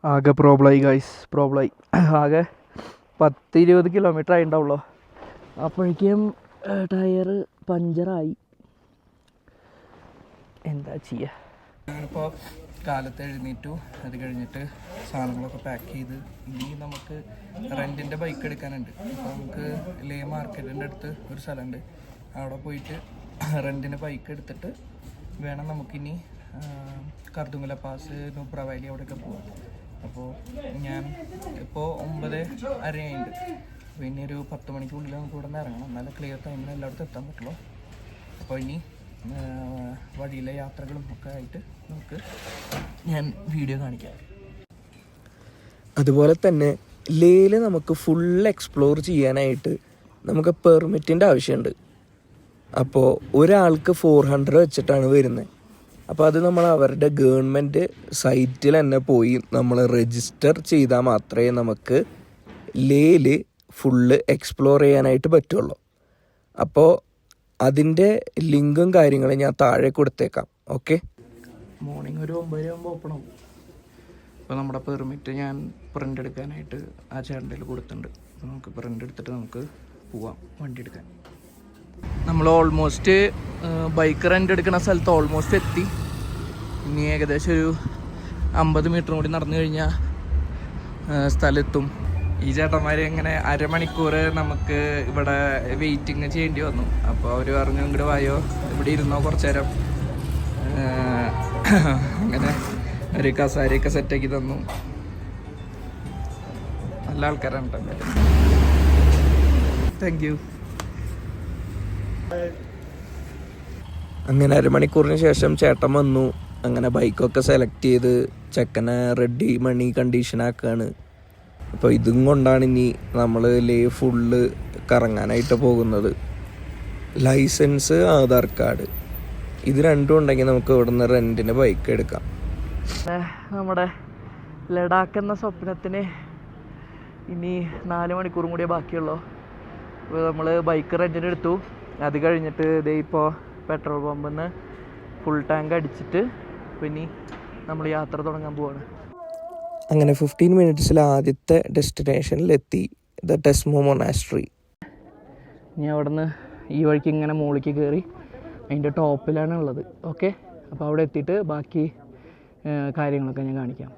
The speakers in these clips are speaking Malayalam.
ആകെ പ്രോബ്ലമായി ഗൈസ്, പ്രോബ്ലമായി. ആകെ 10-20 കിലോമീറ്റർ ആയിട്ടുണ്ടാവുള്ളൂ. അപ്പോഴേക്കും ടയർ പഞ്ചറായി. എന്താ ചെയ്യുക? ഞാനിപ്പോൾ കാലത്ത് എഴുന്നേറ്റു. അത് കഴിഞ്ഞിട്ട് സാധനങ്ങളൊക്കെ പാക്ക് ചെയ്ത് ഇനി നമുക്ക് റെൻറ്റിൻ്റെ ബൈക്ക് എടുക്കാനുണ്ട്. അപ്പോൾ നമുക്ക് ലേ മാർക്കറ്റിൻ്റെ അടുത്ത് ഒരു സ്ഥലമുണ്ട്, അവിടെ പോയിട്ട് റെൻറ്റിന് ബൈക്ക് എടുത്തിട്ട് വേണം നമുക്കിനി കർദുമല പാസ്, നുബ്ര വാലി അവിടെയൊക്കെ പോകാം. അപ്പോൾ ഞാൻ ഇപ്പോൾ 9:30 പിന്നെ ഒരു 10 മണിക്കുള്ളിൽ നമുക്ക് ഇവിടെ നിന്ന് ഇറങ്ങണം, എന്നാലും ക്ലിയർ ടൈമിന് എല്ലായിടത്തും എത്താൻ പറ്റുള്ളൂ. അപ്പോൾ ഇനി വഴിയിലെ യാത്രകളും ഒക്കെ ആയിട്ട് നമുക്ക് ഞാൻ വീഡിയോ കാണിക്കാം. അതുപോലെ തന്നെ ലേയിൽ നമുക്ക് ഫുൾ എക്സ്പ്ലോർ ചെയ്യാനായിട്ട് നമുക്ക് പെർമിറ്റിൻ്റെ ആവശ്യമുണ്ട്. അപ്പോൾ ഒരാൾക്ക് 400 വെച്ചിട്ടാണ് വരുന്നത്. അപ്പോൾ അത് നമ്മൾ അവരുടെ ഗവൺമെൻറ് സൈറ്റിൽ തന്നെ പോയി നമ്മൾ രജിസ്റ്റർ ചെയ്താൽ മാത്രമേ നമുക്ക് ലേയിൽ ഫുള്ള് എക്സ്പ്ലോർ ചെയ്യാനായിട്ട് പറ്റുള്ളൂ. അപ്പോൾ അതിൻ്റെ ലിങ്കും കാര്യങ്ങളും ഞാൻ താഴെ കൊടുത്തേക്കാം. ഓക്കെ, മോർണിംഗ് ഒരു 9 ആകുമ്പോൾ ഓപ്പൺ ആവും. അപ്പോൾ നമ്മുടെ പെർമിറ്റ് ഞാൻ പ്രിൻ്റ് എടുക്കാനായിട്ട് ആ ചേട്ടൻ്റെ കൊടുത്തിട്ടുണ്ട്. അപ്പോൾ നമുക്ക് പ്രിൻ്റ് എടുത്തിട്ട് നമുക്ക് പോവാം വണ്ടി എടുക്കാൻ. നമ്മൾ ഓൾമോസ്റ്റ് ബൈക്ക് റെൻ്റ് എടുക്കുന്ന സ്ഥലത്ത് ഓൾമോസ്റ്റ് എത്തി. ഇനി ഏകദേശം ഒരു 50 മീറ്റർ കൂടി നടന്നു കഴിഞ്ഞാൽ സ്ഥലത്തും. ഈ ചേട്ടന്മാർ ഇങ്ങനെ അരമണിക്കൂർ നമുക്ക് ഇവിടെ വെയിറ്റിങ് ചെയ്യേണ്ടി വന്നു. അപ്പോൾ അവർ പറഞ്ഞു ഇങ്ങോട്ട് വായോ, ഇവിടെ ഇരുന്നോ കുറച്ച് നേരം. അങ്ങനെ ഒരു കസാരയൊക്കെ സെറ്റാക്കി തന്നു. നല്ല ആൾക്കാരാണ് കേട്ടോ. Thank you. അങ്ങനെ അരമണിക്കൂറിന് ശേഷം ചേട്ടൻ വന്നു. അങ്ങനെ ബൈക്കൊക്കെ സെലക്ട് ചെയ്ത് ചെക്കനെ റെഡി മണി കണ്ടീഷനാക്കുകയാണ്. അപ്പോൾ ഇതും കൊണ്ടാണ് ഇനി നമ്മൾ ലേ ഫുള്ള് കറങ്ങാനായിട്ട് പോകുന്നത്. ലൈസൻസ്, ആധാർ കാർഡ്, ഇത് രണ്ടും ഉണ്ടെങ്കിൽ നമുക്ക് ഇവിടെ നിന്ന് റെൻറ്റിന് ബൈക്ക് എടുക്കാം. നമ്മുടെ ലഡാക്ക് എന്ന സ്വപ്നത്തിന് ഇനി 4 മണിക്കൂറും കൂടിയേ ബാക്കിയുള്ളൂ. അപ്പോൾ നമ്മൾ ബൈക്ക് റെൻറ്റിന് എടുത്തു. അത് കഴിഞ്ഞിട്ട് ഇതേ ഇപ്പോൾ പെട്രോൾ പമ്പിൽ നിന്ന് ഫുൾ ടാങ്ക് അടിച്ചിട്ട് പിന്നെ നമ്മൾ യാത്ര തുടങ്ങാൻ പോവാണ്. അങ്ങനെ 15 മിനിറ്റ്സിൽ ആദ്യത്തെ ഡെസ്റ്റിനേഷനിലെത്തി, ദ ടെസ്മോ മൊണാസ്ട്രി. ഞാൻ അവിടെ നിന്ന് ഈ വഴിക്ക് ഇങ്ങനെ മുകളിലേക്ക് കയറി അതിൻ്റെ ടോപ്പിലാണ് ഉള്ളത്. ഓക്കെ, അപ്പോൾ അവിടെ എത്തിയിട്ട് ബാക്കി കാര്യങ്ങളൊക്കെ ഞാൻ കാണിക്കാം.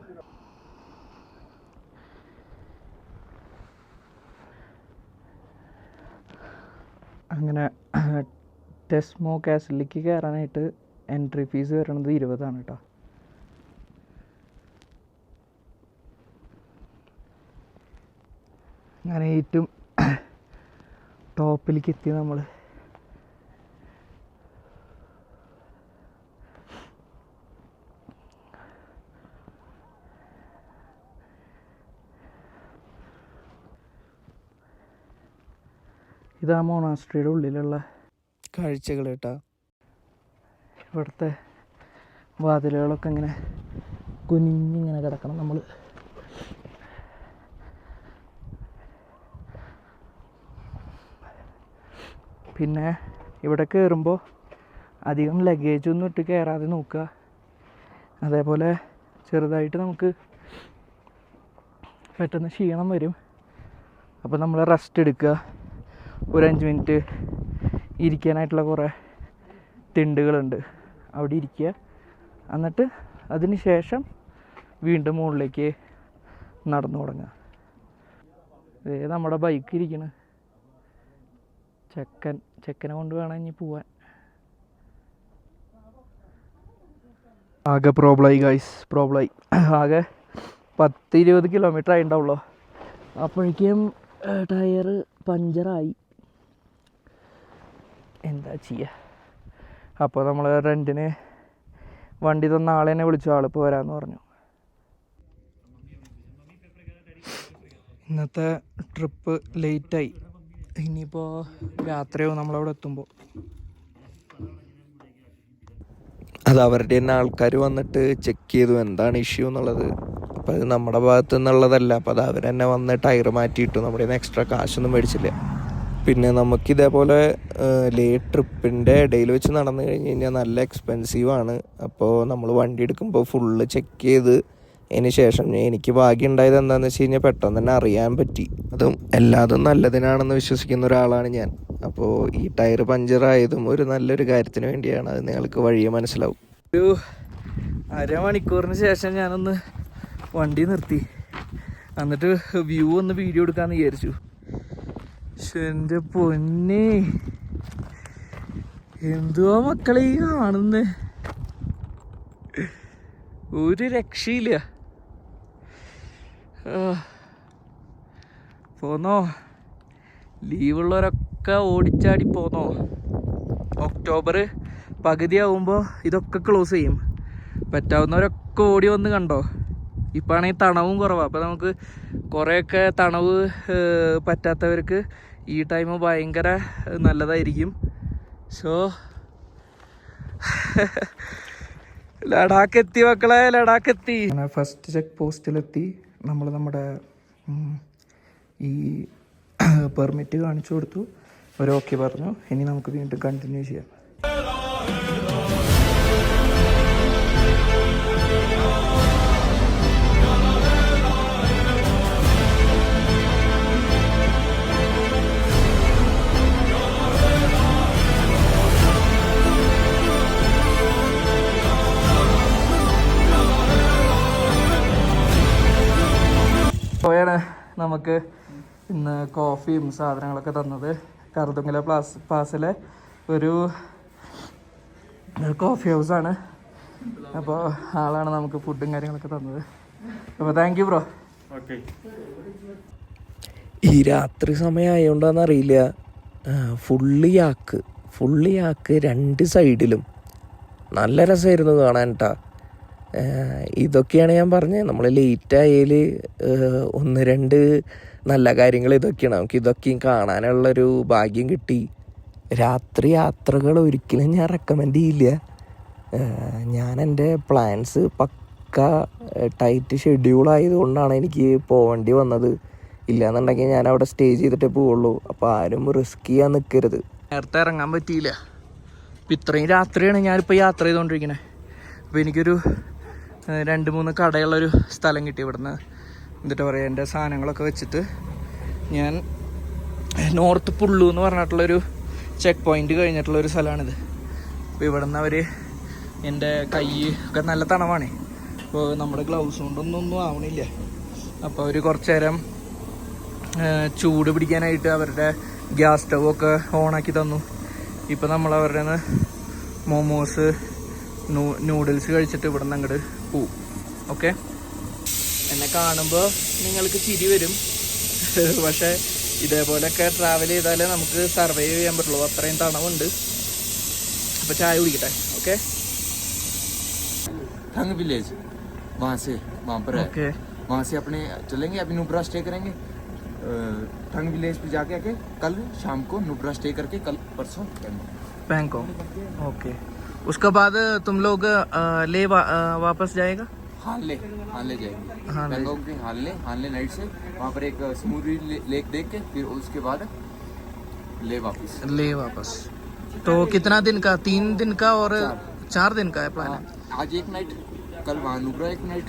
അങ്ങനെ ടെസ്മോ കാസിലേക്ക് കയറാനായിട്ട് എൻട്രി ഫീസ് വരണത് 20 കേട്ടോ. അങ്ങനെ ഏറ്റവും ടോപ്പിലേക്ക് എത്തി നമ്മൾ. ഇതാ മൊണാസ്ട്രിയുടെ ഉള്ളിലുള്ള കാഴ്ചകൾ കേട്ടോ. ഇവിടുത്തെ വാതിലുകളൊക്കെ ഇങ്ങനെ കുനിഞ്ഞിങ്ങനെ കിടക്കണം. നമ്മൾ പിന്നെ ഇവിടെ കയറുമ്പോൾ അധികം ലഗേജൊന്നും ഇട്ട് കയറാതെ നോക്കുക. അതേപോലെ ചെറുതായിട്ട് നമുക്ക് പെട്ടെന്ന് ക്ഷീണം വരും. അപ്പോൾ നമ്മൾ റെസ്റ്റ് എടുക്കുക. ഒരു 5 മിനിറ്റ് ഇരിക്കാനായിട്ടുള്ള കുറേ തിണ്ടുകളുണ്ട്, അവിടെ ഇരിക്കുക. എന്നിട്ട് അതിന് ശേഷം വീണ്ടും മുകളിലേക്ക് നടന്നു തുടങ്ങുക. ഇതേ നമ്മുടെ ബൈക്ക് ഇരിക്കണ്. ചെക്കനെ കൊണ്ട് വേണം ഇനി പോവാൻ. ആകെ പ്രോബ്ലമായി ഗൈസ്, പ്രോബ്ലമായി. ആകെ 10-20 കിലോമീറ്റർ ആയിട്ടുണ്ടാവുള്ളൂ. അപ്പോഴേക്കും ടയർ പഞ്ചറായി. എന്താ ചെയ്യുക? അപ്പോൾ നമ്മൾ റെൻറ്റിന് വണ്ടി തന്ന ആളെ തന്നെ വിളിച്ചു. ആളിപ്പോൾ വരാമെന്ന് പറഞ്ഞു. ഇന്നത്തെ ട്രിപ്പ് ലേറ്റായി. ഇനിയിപ്പോൾ രാത്രിയാവും നമ്മളവിടെ എത്തുമ്പോൾ. അത് അവരുടെ തന്നെ ആൾക്കാർ വന്നിട്ട് ചെക്ക് ചെയ്തു എന്താണ് ഇഷ്യൂ എന്നുള്ളത്. അപ്പോൾ അത് നമ്മുടെ ഭാഗത്തു നിന്നുള്ളതല്ല. അപ്പോൾ അത് അവർ തന്നെ വന്ന് ടയർ മാറ്റിയിട്ടു. നമ്മുടെ കയ്യിൽ നിന്ന് എക്സ്ട്രാ കാശൊന്നും മേടിച്ചില്ല. പിന്നെ നമുക്കിതേപോലെ ലേ ട്രിപ്പിൻ്റെ ഇടയിൽ വെച്ച് നടന്നു കഴിഞ്ഞ് കഴിഞ്ഞാൽ നല്ല എക്സ്പെൻസീവാണ്. അപ്പോൾ നമ്മൾ വണ്ടി എടുക്കുമ്പോൾ ഫുള്ള് ചെക്ക് ചെയ്ത് അതിന് ശേഷം എനിക്ക് ഭാഗ്യം ഉണ്ടായത് എന്താണെന്ന് വെച്ച് കഴിഞ്ഞാൽ പെട്ടെന്ന് തന്നെ അറിയാൻ പറ്റി. അതും എല്ലാതും നല്ലതിനാണെന്ന് വിശ്വസിക്കുന്ന ഒരാളാണ് ഞാൻ. അപ്പോൾ ഈ ടയർ പഞ്ചറായതും ഒരു നല്ലൊരു കാര്യത്തിന് വേണ്ടിയാണ്. അത് നിങ്ങൾക്ക് വഴിയെ മനസ്സിലാവും. ഒരു അരമണിക്കൂറിന് ശേഷം ഞാനൊന്ന് വണ്ടി നിർത്തി, എന്നിട്ട് വ്യൂ ഒന്ന് വീഡിയോ എടുക്കാമെന്ന് വിചാരിച്ചു. എൻ്റെ പൊന്നേ, എന്തുവാ മക്കളെ ഈ കാണുന്നേ, ഒരു രക്ഷയില്ല. പോന്നോ, ലീവുള്ളവരൊക്കെ ഓടിച്ചാടി പോന്നോ. ഒക്ടോബർ പകുതിയാവുമ്പോൾ ഇതൊക്കെ ക്ലോസ് ചെയ്യും. പറ്റാവുന്നവരൊക്കെ ഓടി വന്ന് കണ്ടോ. ഇപ്പം ആണെങ്കിൽ തണവും കുറവാണ്. അപ്പോൾ നമുക്ക് കുറേയൊക്കെ തണവ് പറ്റാത്തവർക്ക് ഈ ടൈം ഭയങ്കര നല്ലതായിരിക്കും. സോ ലഡാക്ക് എത്തി മക്കളെ, ലഡാക്ക് എത്തി. ഫസ്റ്റ് ചെക്ക് പോസ്റ്റിലെത്തി. നമ്മൾ നമ്മുടെ ഈ പെർമിറ്റ് കാണിച്ചു കൊടുത്തു, അവർ ഓക്കെ പറഞ്ഞു. ഇനി നമുക്ക് വീണ്ടും കണ്ടിന്യൂ ചെയ്യാം. പോയാണ് നമുക്ക് ഇന്ന് കോഫിയും സാധനങ്ങളൊക്കെ തന്നത്. കറുതുങ്കല പാസിലെ ഒരു കോഫി ഹൗസാണ്. അപ്പോൾ ആളാണ് നമുക്ക് ഫുഡും കാര്യങ്ങളൊക്കെ തന്നത്. അപ്പോൾ താങ്ക് യു ബ്രോ. ഈ രാത്രി സമയമായതുകൊണ്ടാണെന്നറിയില്ല, ഫുള്ള് യാക്ക് രണ്ട് സൈഡിലും. നല്ല രസമായിരുന്നു കാണാൻ കേട്ടോ. ഇതൊക്കെയാണ് ഞാൻ പറഞ്ഞത്, നമ്മൾ ലേറ്റായാൽ ഒന്ന് രണ്ട് നല്ല കാര്യങ്ങൾ ഇതൊക്കെയാണ്. നമുക്ക് ഇതൊക്കെയും കാണാനുള്ളൊരു ഭാഗ്യം കിട്ടി. രാത്രി യാത്രകൾ ഒരിക്കലും ഞാൻ റെക്കമെൻഡ് ചെയ്യില്ല. ഞാൻ എൻ്റെ പ്ലാൻസ് പക്ക ടൈറ്റ് ഷെഡ്യൂളായതുകൊണ്ടാണ് എനിക്ക് പോവേണ്ടി വന്നത്. ഇല്ലയെന്നുണ്ടെങ്കിൽ ഞാൻ അവിടെ സ്റ്റേ ചെയ്തിട്ടേ പോവുള്ളൂ. അപ്പോൾ ആരും റിസ്ക് ചെയ്യാൻ നിൽക്കരുത്. നേരത്തെ ഇറങ്ങാൻ പറ്റിയില്ല. ഇപ്പം ഇത്രയും രാത്രിയാണ് ഞാനിപ്പോൾ യാത്ര ചെയ്തുകൊണ്ടിരിക്കുന്നത്. അപ്പോൾ എനിക്കൊരു 2-3 കടയുള്ളൊരു സ്ഥലം കിട്ടി ഇവിടുന്ന്. എന്നിട്ട് പറയുക, എൻ്റെ സാധനങ്ങളൊക്കെ വെച്ചിട്ട് ഞാൻ നോർത്ത് പുള്ളു എന്ന് പറഞ്ഞിട്ടുള്ളൊരു ചെക്ക് പോയിൻ്റ് കഴിഞ്ഞിട്ടുള്ളൊരു സ്ഥലമാണിത്. അപ്പോൾ ഇവിടെ നിന്ന് അവർ എൻ്റെ കൈ ഒക്കെ നല്ല തണവാണ്. അപ്പോൾ നമ്മുടെ ഗ്ലൗസ് കൊണ്ടൊന്നും ആവണില്ല. അപ്പോൾ അവർ കുറച്ച് നേരം ചൂട് പിടിക്കാനായിട്ട് അവരുടെ ഗ്യാസ് സ്റ്റൗവൊക്കെ ഓണാക്കി തന്നു. ഇപ്പോൾ നമ്മൾ അവരുടെ നിന്ന് മോമോസ് നൂഡിൽസ് കഴിച്ചിട്ട് ഇവിടെ നിന്ന് അങ്ങോട്ട് പോവും. ഓക്കെ, എന്നെ കാണുമ്പോൾ നിങ്ങൾക്ക് ചിരി വരും. പക്ഷേ ഇതേപോലെയൊക്കെ ട്രാവൽ ചെയ്താലേ നമുക്ക് സർവൈവ് ചെയ്യാൻ പറ്റുള്ളൂ. അത്രയും തണവുണ്ട്. അപ്പോൾ ചായ കുടിക്കട്ടെ. ഓക്കെ, ठंग विलेज वहाँ से वहाँ पर है. ओके, वहाँ से अपने चलेंगे. अभी नुब्रा स्टे करेंगे. ठंग विलेज पे जाके आके कल शाम को नुब्रा स्टे करके कल परसों बैंकॉक. ओके, उसके बाद तुम लोग वापस जाएगा? हानले जाएंगे. हानले. बैंकॉक के हानले नाइट से वहाँ पर एक समुद्री लेक देख के फिर उसके बाद ले वापस. तो कितना दिन का? 3 दिन का और 4 दिन का है प्लान? आज एक नाइट, कल वहाँ नुब्रा एक नाइट,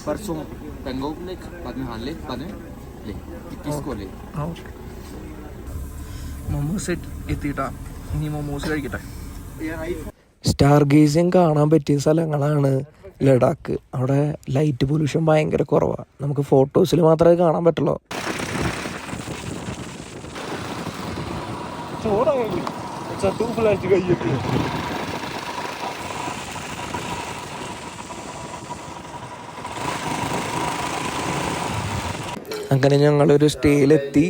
परसों बैंकॉक लेक, बाद में हानले, बाद में ले 21 को ले. ഓക്കെ, മൊമോസ് എത്തിയിട്ടാ. ഇനി മൊമോസ് കഴിക്കട്ടെ. സ്റ്റാർ ഗേസിങ് കാണാൻ പറ്റിയ സ്ഥലങ്ങളാണ് ലഡാക്ക്. അവിടെ ലൈറ്റ് പൊല്യൂഷൻ ഭയങ്കര കുറവാണ്. നമുക്ക് ഫോട്ടോസിൽ മാത്രമേ കാണാൻ പറ്റുള്ളൂ. അങ്ങനെ ഞങ്ങളൊരു സ്റ്റേയിലെത്തി.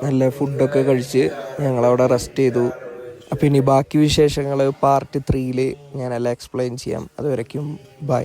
നല്ല ഫുഡൊക്കെ കഴിച്ച് ഞങ്ങളവിടെ റെസ്റ്റ് ചെയ്തു. അപ്പോൾ ഇനി ബാക്കി വിശേഷങ്ങൾ പാർട്ട് 3 ഞാനെല്ലാം എക്സ്പ്ലെയിൻ ചെയ്യാം. അതുവരയ്ക്കും ബൈ.